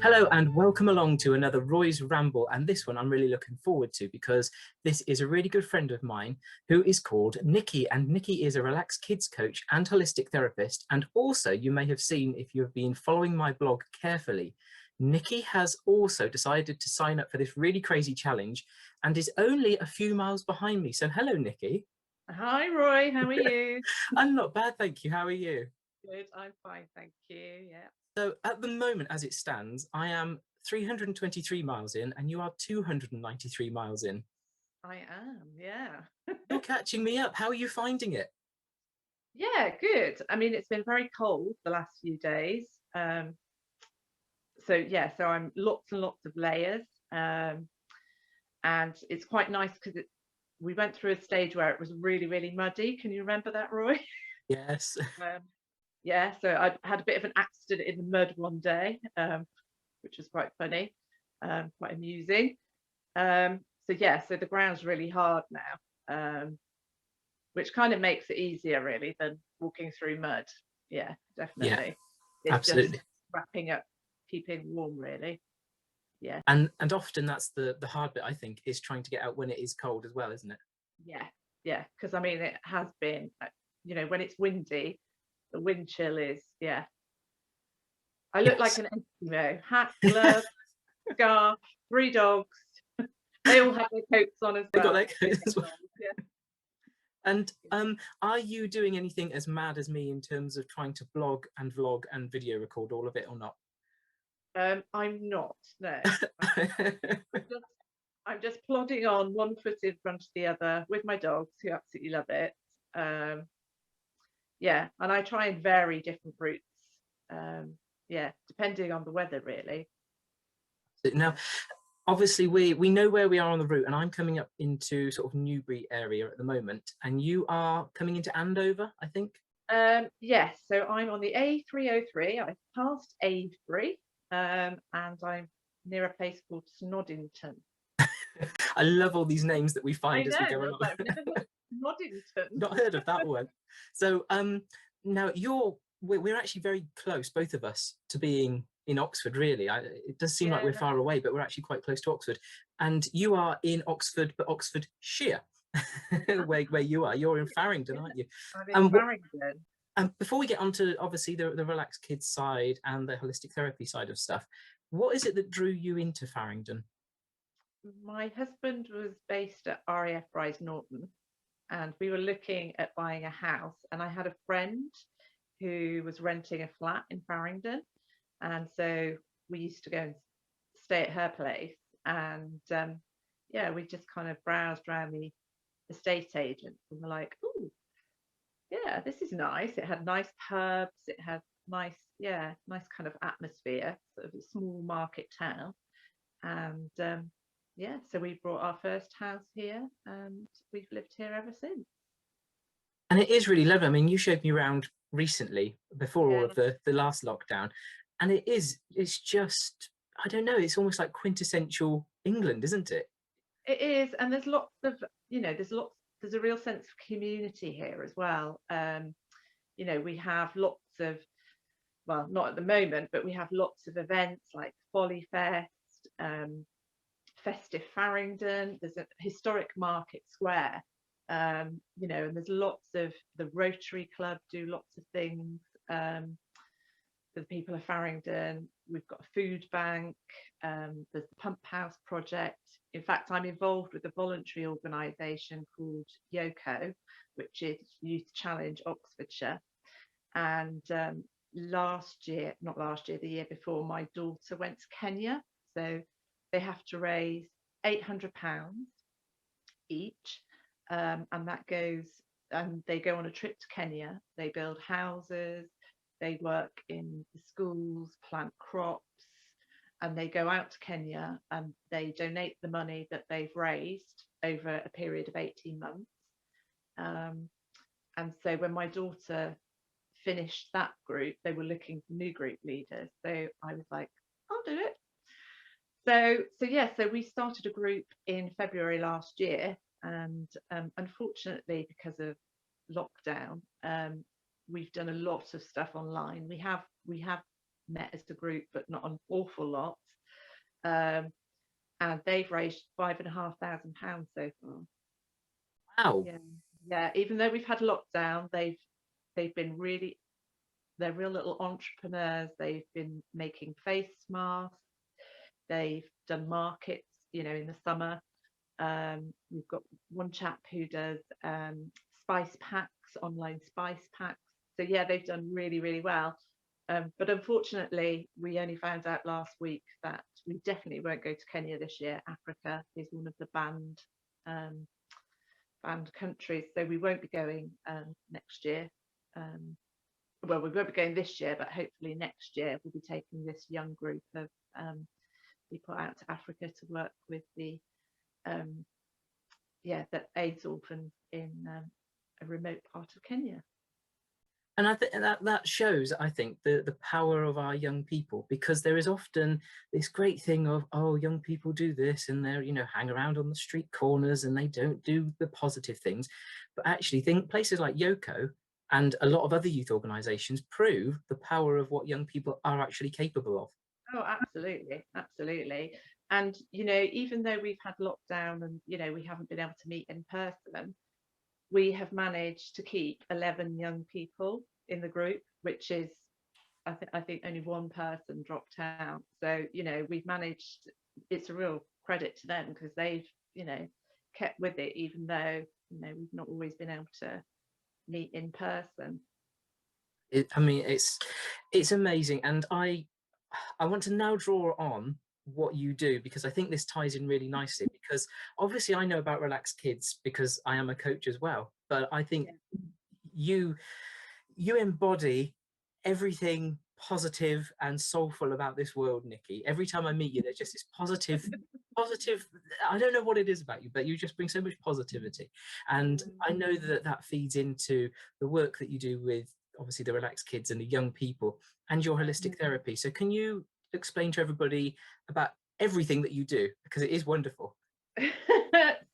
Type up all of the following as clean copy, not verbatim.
Hello and welcome along to another Roy's Ramble, and this one I'm really looking forward to because this is a really good friend of mine who is called Nicky, and Nicky is a relaxed kids coach and holistic therapist, and also you may have seen if you have been following my blog carefully, Nicky has also decided to sign up for this really crazy challenge and is only a few miles behind me. So hello Nicky. Hi Roy, how are you? I'm not bad, thank you. How are you? Good, I'm fine, thank you. Yeah. So at the moment, as it stands, I am 323 miles in and you are 293 miles in. I am, yeah. You're catching me up. How are you finding it? Yeah, good. I mean, it's been very cold the last few days. So yeah, so I'm lots and lots of layers. And it's quite nice because we went through a stage where it was really, really muddy. Can you remember that, Roy? Yes. Yeah, so I had a bit of an accident in the mud one day, which was quite funny, quite amusing. So yeah, so the ground's really hard now, which kind of makes it easier really than walking through mud. Yeah, Yeah, definitely. It's just absolutely. wrapping up, keeping warm really. Yeah, And often that's the hard bit, I think, is trying to get out when it is cold as well, isn't it? yeah, yeah. Because I mean, it has been, when it's windy, the wind chill is, yeah. I look like Yes. an Eskimo, hat, glove, scarf, 3 dogs. They all have their coats on as They got well. their coat as well. Yeah. And are you doing anything as mad as me in terms of trying to blog and vlog and video record all of it or not? I'm not, no. I'm just I'm just plodding on one foot in front of the other with my dogs who absolutely love it. Um, yeah, and I try and vary different routes. Um, yeah, depending on the weather, really. Now, Yeah. obviously we know where we are on the route, and I'm coming up into sort of Newbury area at the moment, and you are coming into Andover, I think. Yes, so I'm on the A303. I've passed Avebury, and I'm near a place called Snodington. I love all these names that we I find know. as we I go was along. like, I've never heard of Snodington. Not heard of that one. So now we're actually very close, both of us, to being in Oxford. Really, it does seem like Yeah, we're far away, but we're actually quite close to Oxford. And you are in Oxford, but Oxfordshire, where you are. You're in Faringdon, yeah. aren't you? I'm in And Faringdon. before we get onto obviously the relaxed kids side and the holistic therapy side of stuff, what is it that drew you into Faringdon? My husband was based at RAF Rise Norton, and we were looking at buying a house. And I had a friend who was renting a flat in Faringdon, and so we used to go and stay at her place. And yeah, we just kind of browsed around the estate agents, and we're like, oh, yeah, this is nice. It had nice pubs. It had nice, yeah, nice kind of atmosphere, sort of a small market town. And yeah, so we brought our first house here, and we've lived here ever since. And it is really lovely. I mean, you showed me around recently before all Yeah, of the last lockdown, and it's just, I don't know, it's almost like quintessential England, isn't it? it is, and there's lots of, there's a real sense of community here as well. We have lots of, well, not at the moment, but we have lots of events like Folly Fest, Festive Faringdon. There's a historic market square, and there's lots of the Rotary Club do lots of things for the people of Faringdon. We've got a food bank. There's the Pump House project. In fact, I'm involved with a voluntary organisation called YOCO, which is Youth Challenge Oxfordshire. And not last year, the year before, my daughter went to Kenya. So they have to raise £800 each, and that goes. And they go on a trip to Kenya. They build houses. They work in the schools, plant crops, and they go out to Kenya and they donate the money that they've raised over a period of 18 months. And so when my daughter finished that group, they were looking for new group leaders. So I was like, I'll do it. So yeah, so we started a group in February last year, and unfortunately, because of lockdown, we've done a lot of stuff online. We have met as a group, but not an awful lot. And they've raised £5,500 so far. Wow. Yeah. Even though we've had lockdown, they've been really, they're real little entrepreneurs. They've been making face masks. They've done markets, in the summer. We've got one chap who does spice packs, online spice packs. So yeah, they've done really, really well. But unfortunately, we only found out last week that we definitely won't go to Kenya this year. Africa is one of the banned countries, so we won't be going next year. Well, we won't be going this year, but hopefully next year we'll be taking this young group of people out to Africa to work with the AIDS orphans in a remote part of Kenya. And I think that shows, I think, the power of our young people, because there is often this great thing of, oh, young people do this and they're, hang around on the street corners and they don't do the positive things. But actually, places like Yoko and a lot of other youth organisations prove the power of what young people are actually capable of. Oh, absolutely, absolutely. And, even though we've had lockdown and, we haven't been able to meet in person, we have managed to keep 11 young people in the group, which is, I think only one person dropped out. So, we've managed, it's a real credit to them because they've, kept with it, even though, we've not always been able to meet in person. It's amazing. And I want to now draw on what you do, because I think this ties in really nicely, because obviously I know about Relaxed Kids because I am a coach as well, but I think you embody everything positive and soulful about this world, Nicky. Every time I meet you, there's just this positive I don't know what it is about you, but you just bring so much positivity, and I know that feeds into the work that you do with obviously the Relaxed Kids and the young people and your holistic therapy. So can you explain to everybody about everything that you do, because it is wonderful?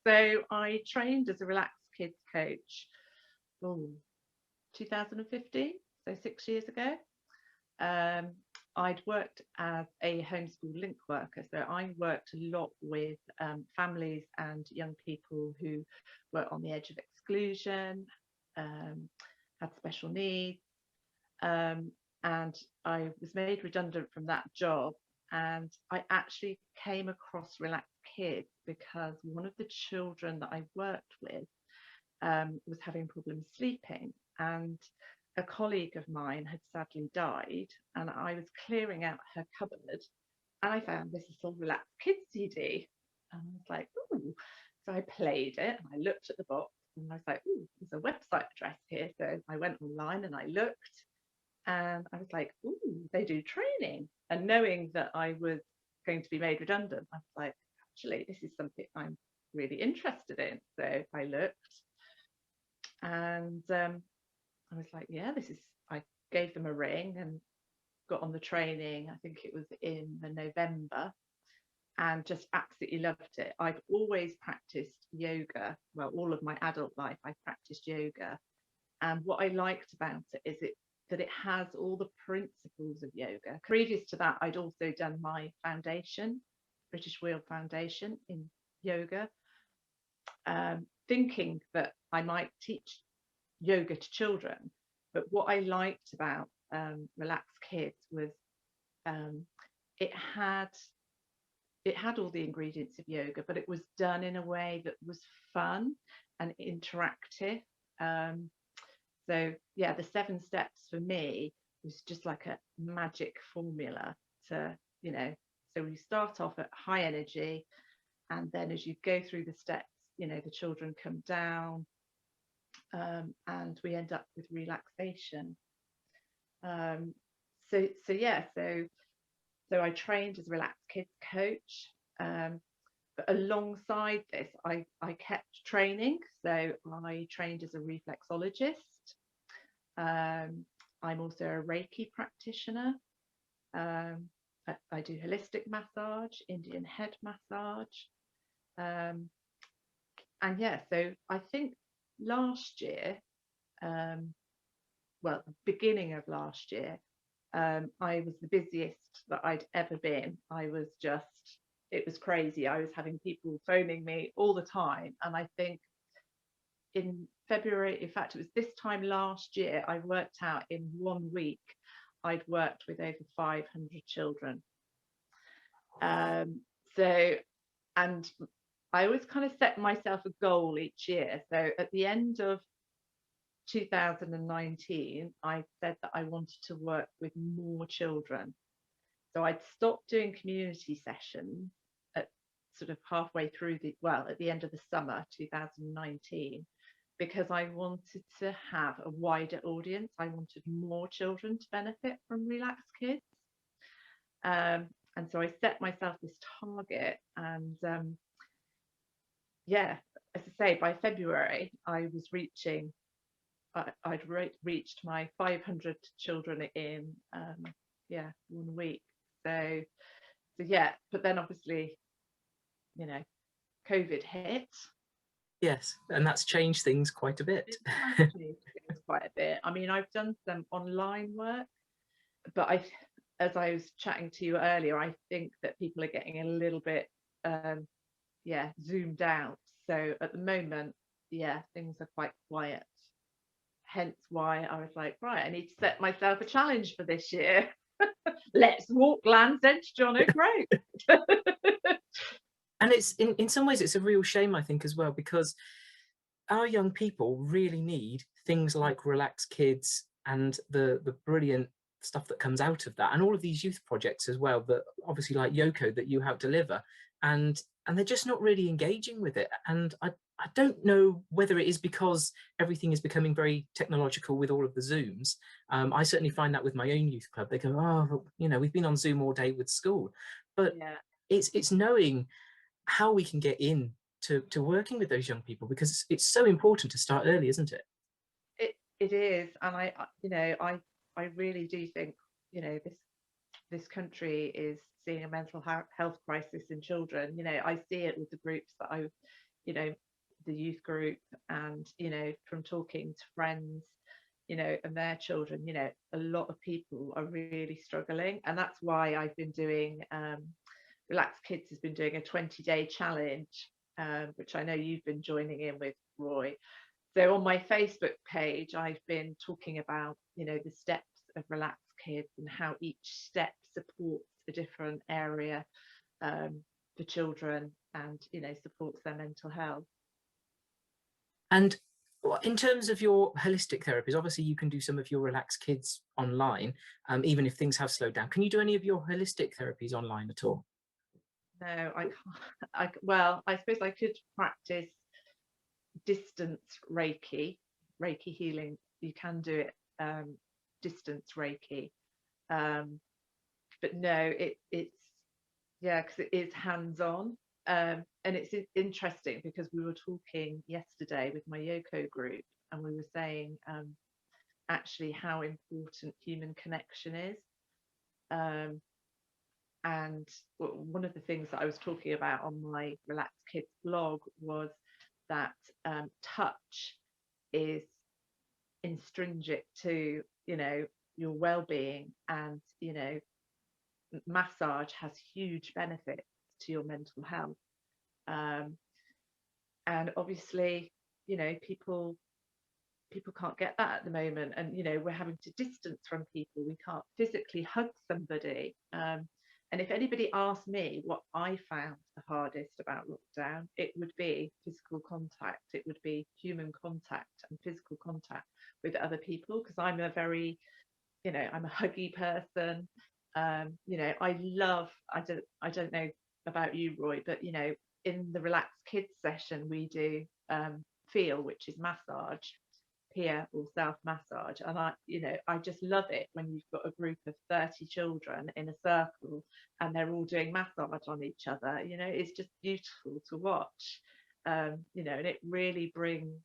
So I trained as a Relaxed Kids coach 2015, so 6 years ago. I'd worked as a homeschool link worker, so I worked a lot with families and young people who were on the edge of exclusion, had special needs, and I was made redundant from that job. And I actually came across Relaxed Kids because one of the children that I worked with was having problems sleeping, and a colleague of mine had sadly died, and I was clearing out her cupboard and I found this little Relaxed Kids CD, and I was like, ooh. So I played it and I looked at the box and I was like, ooh, there's a website address here. So I went online and I looked, and I was like, ooh, they do training. And knowing that I was going to be made redundant, I was like, actually, this is something I'm really interested in. So I looked, and I was like, yeah, I gave them a ring and got on the training. I think it was in the November, and just absolutely loved it. I've always practiced yoga. Well, all of my adult life, I practiced yoga. And what I liked about it is that it has all the principles of yoga. Previous to that, I'd also done my foundation, British Wheel Foundation in yoga, thinking that I might teach yoga to children. But what I liked about Relaxed Kids was it had all the ingredients of yoga, but it was done in a way that was fun and interactive. So yeah, the 7 steps for me was just like a magic formula to, so we start off at high energy, and then as you go through the steps, the children come down, and we end up with relaxation. So I trained as a Relaxed Kids coach, but alongside this, I kept training. So I trained as a reflexologist. I'm also a Reiki practitioner. I do holistic massage, Indian head massage. And yeah, so I think last year, beginning of last year, I was the busiest that I'd ever been. It was crazy. I was having people phoning me all the time. And I think in February, in fact, it was this time last year, I worked out in 1 week, I'd worked with over 500 children. So, and I always kind of set myself a goal each year. So at the end of 2019, I said that I wanted to work with more children. So I'd stopped doing community sessions at sort of halfway through at the end of the summer 2019, because I wanted to have a wider audience. I wanted more children to benefit from Relax Kids. And so I set myself this target, and yeah, as I say, by February, I'd reached my 500 children in 1 week. So yeah, but then obviously, you know, COVID hit. Yes, and that's changed things quite a bit. It has changed things quite a bit. I mean, I've done some online work, but as I was chatting to you earlier, I think that people are getting a little bit zoomed out. So at the moment, things are quite quiet. Hence why I was like, right, I need to set myself a challenge for this year. Let's walk Land's End John O'Groat. And it's in some ways, it's a real shame, I think, as well, because our young people really need things like Relax Kids and the brilliant stuff that comes out of that, and all of these youth projects as well, that obviously like Yoko that you help deliver, and they're just not really engaging with it. And I don't know whether it is because everything is becoming very technological with all of the Zooms. I certainly find that with my own youth club. They go, oh, you know, we've been on Zoom all day with school. But it's knowing how we can get in to working with those young people, because it's so important to start early, isn't it? It is. And I really do think, you know, this country is seeing a mental health crisis in children. You know, I see it with the groups that the youth group, and, you know, from talking to friends, you know, and their children, you know, a lot of people are really struggling. And that's why I've been doing, Relax Kids has been doing a 20-day challenge, which I know you've been joining in with, Roy. So on my Facebook page, I've been talking about, you know, the steps of Relax Kids and how each step supports a different area for children, and, you know, supports their mental health. And in terms of your holistic therapies, obviously you can do some of your Relax Kids online, even if things have slowed down. Can you do any of your holistic therapies online at all? No, I can't. Well, I suppose I could practice distance Reiki healing. You can do it distance Reiki, but no, it's because it is hands-on, and it's interesting because we were talking yesterday with my Yoko group, and we were saying actually how important human connection is. And one of the things that I was talking about on my Relax Kids blog was that touch is intrinsic to, you know, your well-being, and, you know, massage has huge benefits to your mental health. And obviously, you know, people can't get that at the moment, and, you know, we're having to distance from people. We can't physically hug somebody. And if anybody asked me what I found the hardest about lockdown, it would be physical contact. It would be human contact and physical contact with other people, because I'm a very, you know, I'm a huggy person. You know, I don't know about you, Roy, but, you know, in the Relax Kids session, we do feel, which is massage, peer or self massage, and I just love it when you've got a group of 30 children in a circle and they're all doing massage on each other. You know, it's just beautiful to watch. You know, and it really brings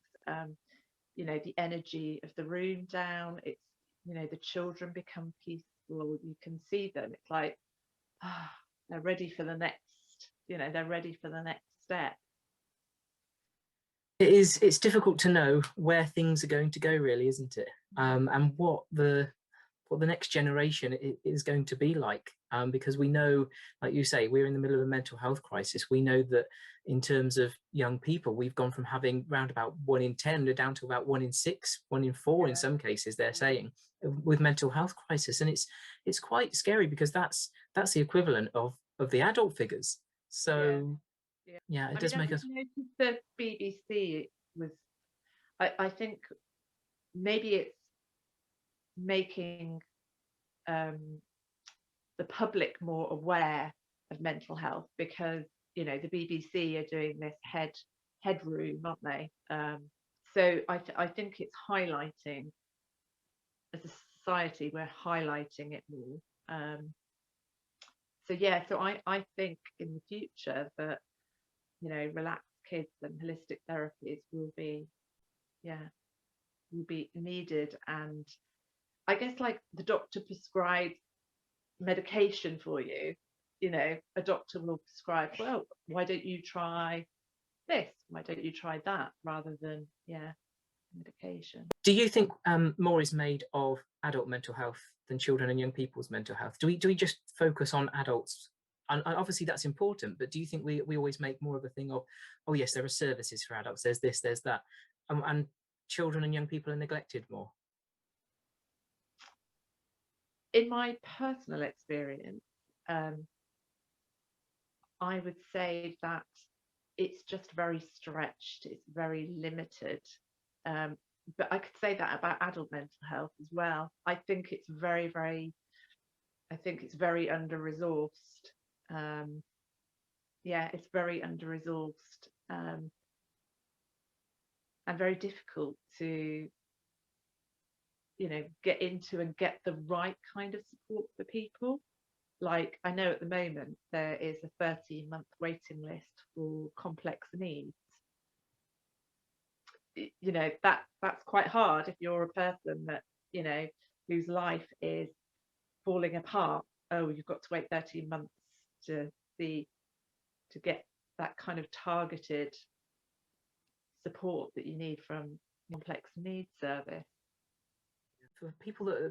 you know, the energy of the room down. It's, you know, the children become peaceful. You can see them. It's like, they're ready for the next, you know, they're ready for the next step. It's difficult to know where things are going to go, really, isn't it? And what the the next generation is going to be like, because we know, like you say, we're in the middle of a mental health crisis. We know that in terms of young people, we've gone from having round about 1 in 10 down to about 1 in 6, 1 in 4 in some cases, they're saying, with mental health crisis. And it's quite scary, because that's the equivalent of the adult figures. So yeah, it does make us. I noticed the BBC was, I think maybe it's making the public more aware of mental health, because the BBC are doing this headroom, aren't they? So I think it's highlighting, as a society, we're highlighting it more. So I think in the future that relaxed kids and holistic therapies will be needed. And I guess, like, the doctor prescribes medication for you, a doctor will prescribe, well, why don't you try this, why don't you try that, rather than medication. Do you think more is made of adult mental health than children and young people's mental health? Do we just focus on adults? And obviously that's important, but do you think we always make more of a thing of, oh yes, there are services for adults, there's this, there's that, and children and young people are neglected more? In my personal experience, I would say that it's just very stretched, it's very limited. But I could say that about adult mental health as well. I think it's very, very under-resourced. It's very under-resourced, and very difficult to get into and get the right kind of support for people. Like, I know at the moment there is a 13-month waiting list for complex needs. That's quite hard if you're a person that whose life is falling apart. Oh, you've got to wait 13 months to get that kind of targeted support that you need from complex needs service. For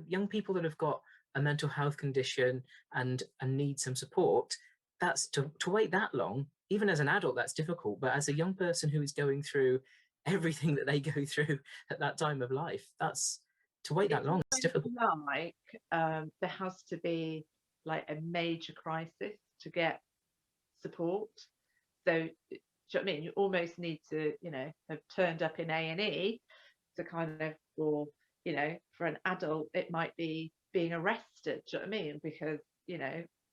young people that have got a mental health condition and need some support, that's to wait that long. Even as an adult, that's difficult, but as a young person who is going through everything that they go through at that time of life, that's to wait that long. It's difficult. Like, there has to be like a major crisis to get support. So, do you know what I mean? You almost need to, have turned up in A&E to kind of, or for an adult, it might be being arrested. Do you know what I mean? Because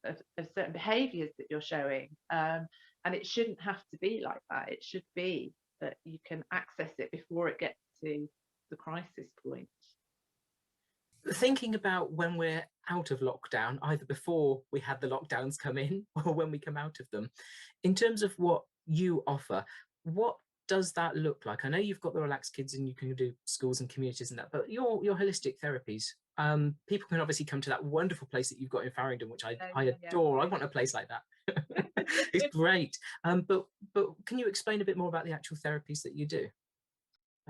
of certain behaviours that you're showing, and it shouldn't have to be like that. It should be that you can access it before it gets to the crisis point. Thinking about when we're out of lockdown, either before we had the lockdowns come in or when we come out of them, in terms of what you offer, what does that look like? I know you've got the Relaxed Kids and you can do schools and communities and that, but your holistic therapies, people can obviously come to that wonderful place that you've got in Faringdon, which I adore. I want a place like that. It's great. But can you explain a bit more about the actual therapies that you do?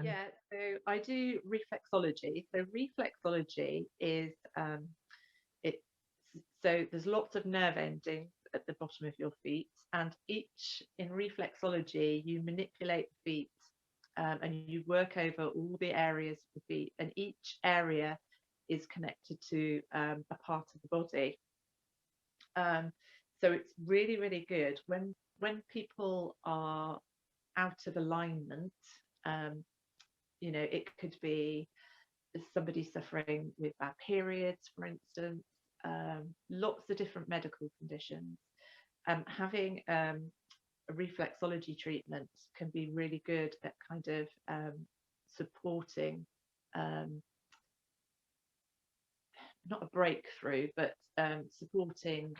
So I do reflexology. So reflexology is so there's lots of nerve endings at the bottom of your feet, and in reflexology you manipulate the feet, and you work over all the areas of the feet, and each area is connected to a part of the body. So it's really, really good when people are out of alignment. It could be somebody suffering with bad periods, for instance, lots of different medical conditions. Having a reflexology treatment can be really good at kind of supporting, not a breakthrough, but supporting,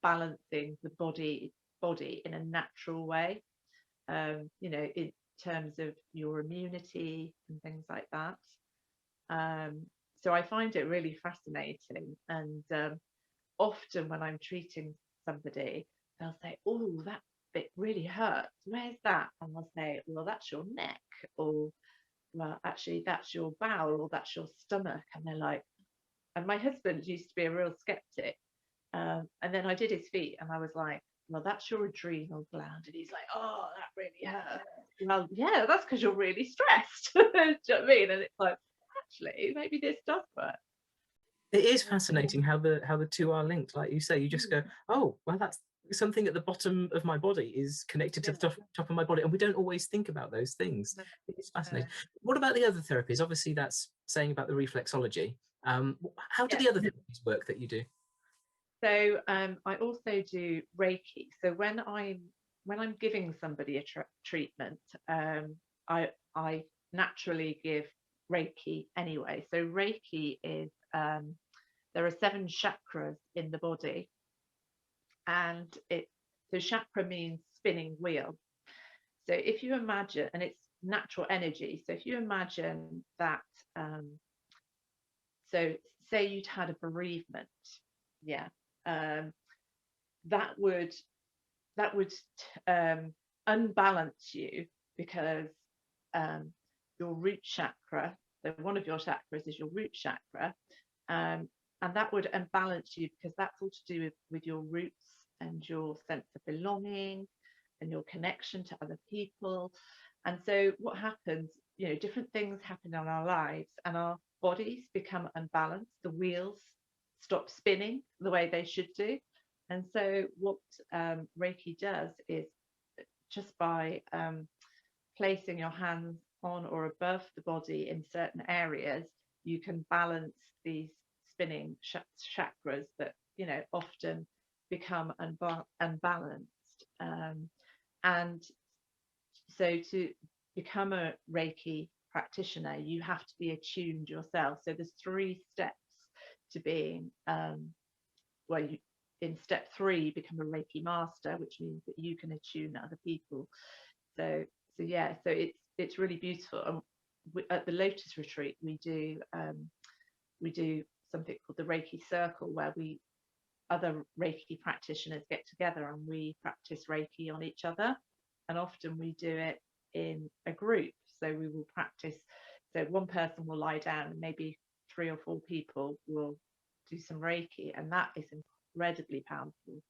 balancing the body in a natural way, in terms of your immunity and things like that. So I find it really fascinating, and often when I'm treating somebody, they'll say, oh, that bit really hurts, where's that? And I'll say, well, that's your neck, or well, actually that's your bowel, or that's your stomach. And they're like, And my husband used to be a real skeptic. And then I did his feet and I was like, well, that's your adrenal gland. And he's like, oh, that really hurts. Well, yeah, that's because you're really stressed. Do you know what I mean? And it's like, actually, maybe this does work. It is fascinating how the two are linked. Like you say, you just go, oh, well, that's something at the bottom of my body is connected to the top of my body, and we don't always think about those things. It's fascinating. What about the other therapies? Obviously, that's saying about the reflexology. How do the other therapies work that you do? So I also do Reiki. So when I'm giving somebody a treatment, I naturally give Reiki anyway. So Reiki is there are 7 chakras in the body, and so chakra means spinning wheel. So if you imagine, and it's natural energy. So if you imagine that, so say you'd had a bereavement, yeah, that would unbalance you because your root chakra, so one of your chakras is your root chakra, and that would unbalance you because that's all to do with your roots and your sense of belonging and your connection to other people. And so what happens, different things happen in our lives and our bodies become unbalanced. The wheels stop spinning the way they should do. And so what Reiki does is just by placing your hands on or above the body in certain areas, you can balance these spinning chakras that often become unbalanced. And so to become a Reiki practitioner, you have to be attuned yourself. So there's 3 steps to being in step 3 become a Reiki master, which means that you can attune other people. So it's really beautiful. And at the Lotus Retreat, we do something called the Reiki Circle, where other Reiki practitioners get together and we practice Reiki on each other. And often we do it in a group. So we will practice. So one person will lie down and maybe 3 or 4 people will do some Reiki, and that is incredibly powerful.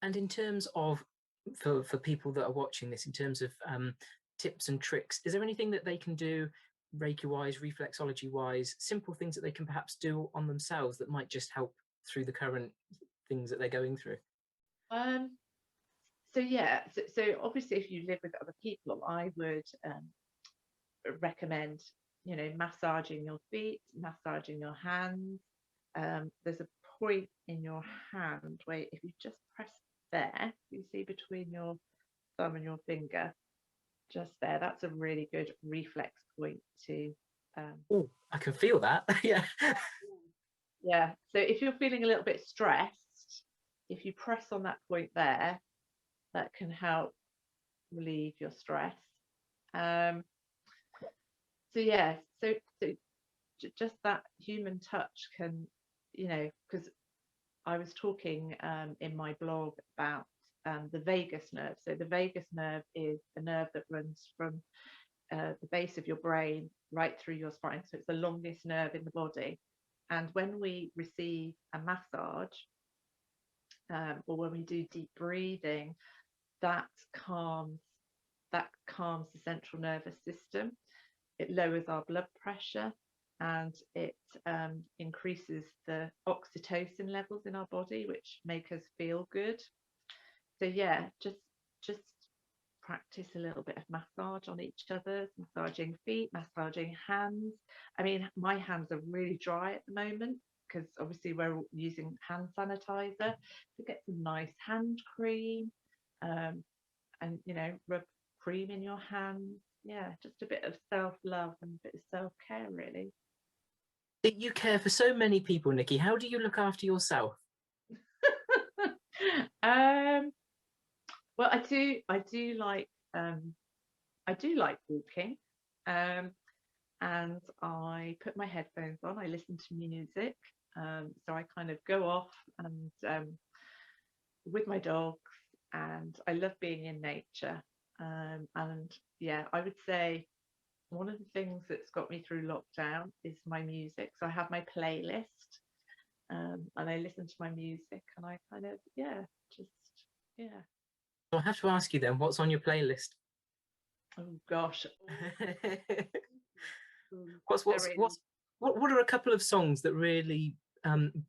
And in terms of, for people that are watching this, in terms of tips and tricks, is there anything that they can do Reiki-wise, reflexology-wise, simple things that they can perhaps do on themselves that might just help through the current things that they're going through? So obviously if you live with other people, I would recommend massaging your feet, massaging your hands. There's a point in your hand where if you just press there, you see between your thumb and your finger, just there, that's a really good reflex point to oh, I can feel that. Yeah. So if you're feeling a little bit stressed, if you press on that point there, that can help relieve your stress. So just that human touch can, because I was talking in my blog about the vagus nerve. So the vagus nerve is the nerve that runs from the base of your brain right through your spine. So it's the longest nerve in the body. And when we receive a massage or when we do deep breathing, that calms the central nervous system. It lowers our blood pressure and it increases the oxytocin levels in our body, which make us feel good. So just practice a little bit of massage on each other, massaging feet, massaging hands. I mean, my hands are really dry at the moment because obviously we're using hand sanitizer. So get some nice hand cream and rub cream in your hands. Yeah, just a bit of self-love and a bit of self-care, really. You care for so many people, Nicky. How do you look after yourself? Well, I do like walking, and I put my headphones on. I listen to music, so I kind of go off and with my dogs, and I love being in nature. And yeah, I would say one of the things that's got me through lockdown is my music. So I have my playlist, and I listen to my music, and I kind of yeah. So I have to ask you then, what's on your playlist? Oh gosh. What are a couple of songs that really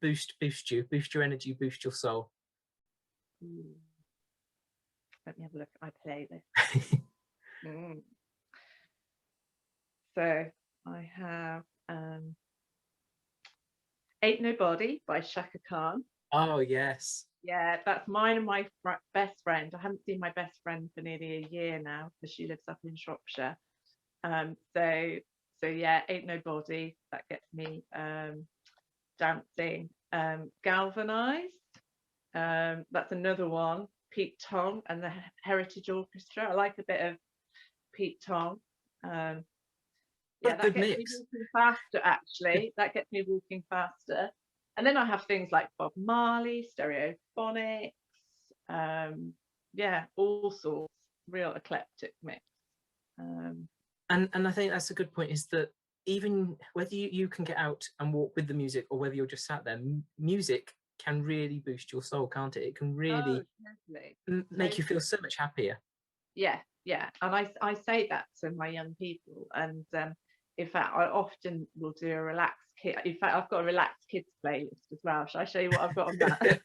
boost your energy, boost your soul? Let me have a look at my playlist. So I have Ain't Nobody by Shaka Khan. Oh yes. Yeah, that's mine and my best friend. I haven't seen my best friend for nearly a year now because she lives up in Shropshire. So yeah, Ain't Nobody, that gets me dancing. Galvanised, that's another one. Pete Tong and the Heritage Orchestra. I like a bit of Pete Tong. Yeah, that gets me walking faster, actually. That gets me walking faster. And then I have things like Bob Marley, Stereophonics, yeah, all sorts, real eclectic mix. And I think that's a good point, is that even whether you can get out and walk with the music or whether you're just sat there, music can really boost your soul, can't it? It can really make you feel so much happier. Yeah, yeah. And I say that to my young people. And in fact, I often will do a relaxed kid. In fact, I've got a relaxed kids playlist as well. Shall I show you what I've got on that?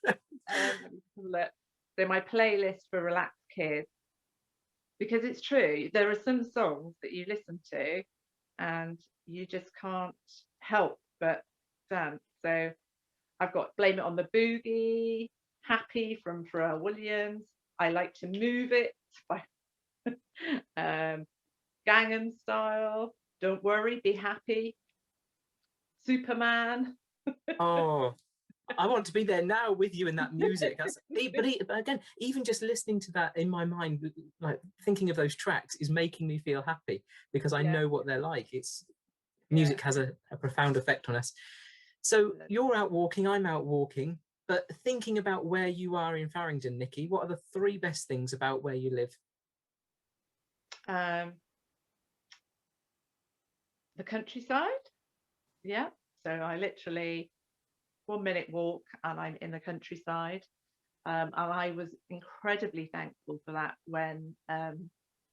Look. So my playlist for relaxed kids, because it's true, there are some songs that you listen to and you just can't help but dance. So I've got Blame It on the Boogie, Happy from Pharrell Williams, I Like to Move It by Gangnam Style, Don't Worry, Be Happy, Superman. Oh, I want to be there now with you in that music. But again, even just listening to that in my mind, like thinking of those tracks, is making me feel happy because I know what they're like. Music has a profound effect on us. So you're out walking, I'm out walking, but thinking about where you are in Faringdon, Nicky, what are the 3 best things about where you live? The countryside. Yeah. So I literally 1 minute walk and I'm in the countryside. And I was incredibly thankful for that when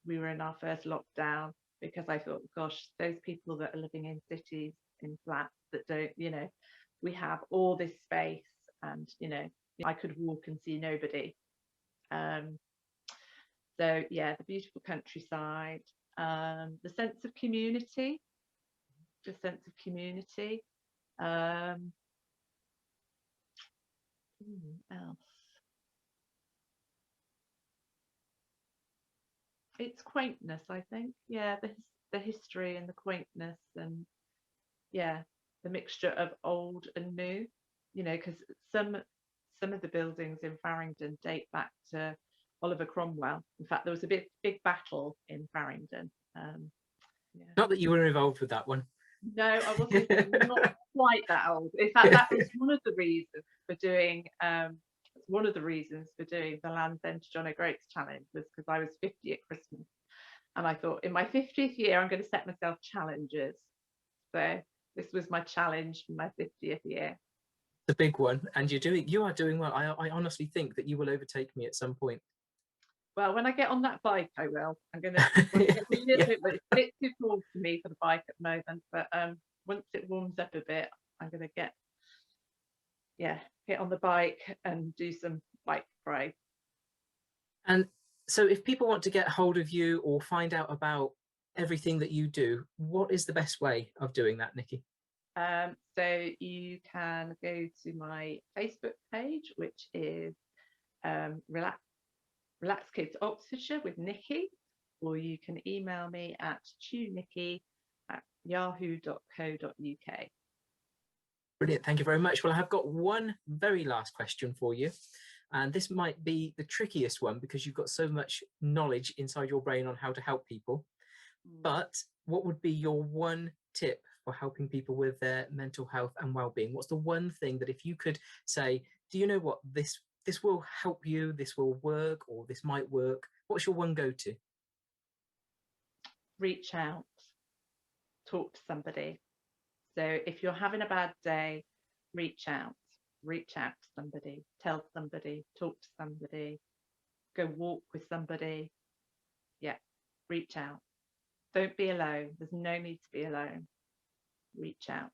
we were in our first lockdown, because I thought, gosh, those people that are living in cities, in flats that don't, we have all this space and, I could walk and see nobody. So yeah, the beautiful countryside, the sense of community, else. It's quaintness, I think. Yeah, the history and the quaintness, and yeah, the mixture of old and new. Because some of the buildings in Faringdon date back to Oliver Cromwell. In fact, there was a big battle in Faringdon. Not that you were involved with that one. No, I wasn't. Not quite that old. In fact, that was one of the reasons for doing the Land's End to John O'Groats challenge, was because I was 50 at Christmas, and I thought, in my 50th year, I'm going to set myself challenges. So this was my challenge for my 50th year. The big one, and you are doing well. I honestly think that you will overtake me at some point. Well, when I get on that bike, I will. I'm going to. It's a bit too cool for me for the bike at the moment, but once it warms up a bit, I'm going to get on the bike and do some bike fray. And so, if people want to get hold of you or find out about everything that you do, what is the best way of doing that, Nicky? So you can go to my Facebook page, which is Relax Kids Oxfordshire with Nicky, or you can email me at tunicky@yahoo.co.uk. Brilliant, thank you very much. Well, I have got one very last question for you, and this might be the trickiest one because you've got so much knowledge inside your brain on how to help people. But what would be your one tip for helping people with their mental health and well-being? What's the one thing that, if you could say, do you know what, this will help you, this will work, or this might work, what's your one go-to? Reach out, talk to somebody. So if you're having a bad day, reach out. reach out to somebody, tell somebody, talk to somebody, go walk with somebody. Yeah, reach out. Don't be alone. There's no need to be alone. Reach out.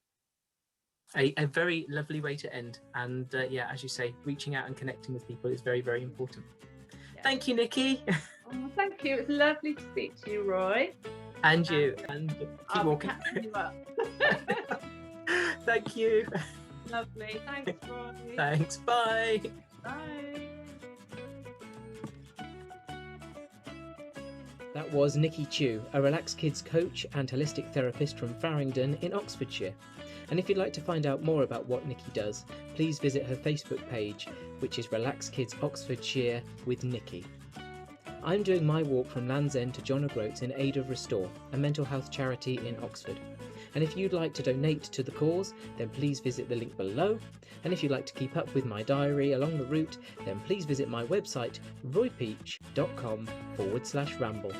A very lovely way to end. And yeah, as you say, reaching out and connecting with people is very, very important. Yeah. Thank you, Nicky. Oh, thank you. It was lovely to speak to you, Roy. And you. And keep I'll be walking. catching you up. Thank you. Lovely. Thanks, Roy. Thanks. Bye. Bye. That was Nicky Tew, a Relax Kids coach and holistic therapist from Faringdon in Oxfordshire. And if you'd like to find out more about what Nicky does, please visit her Facebook page, which is Relax Kids Oxfordshire with Nicky. I'm doing my walk from Land's End to John O'Groats in aid of Restore, a mental health charity in Oxford. And if you'd like to donate to the cause, then please visit the link below. And if you'd like to keep up with my diary along the route, then please visit my website roypeach.com/ramble.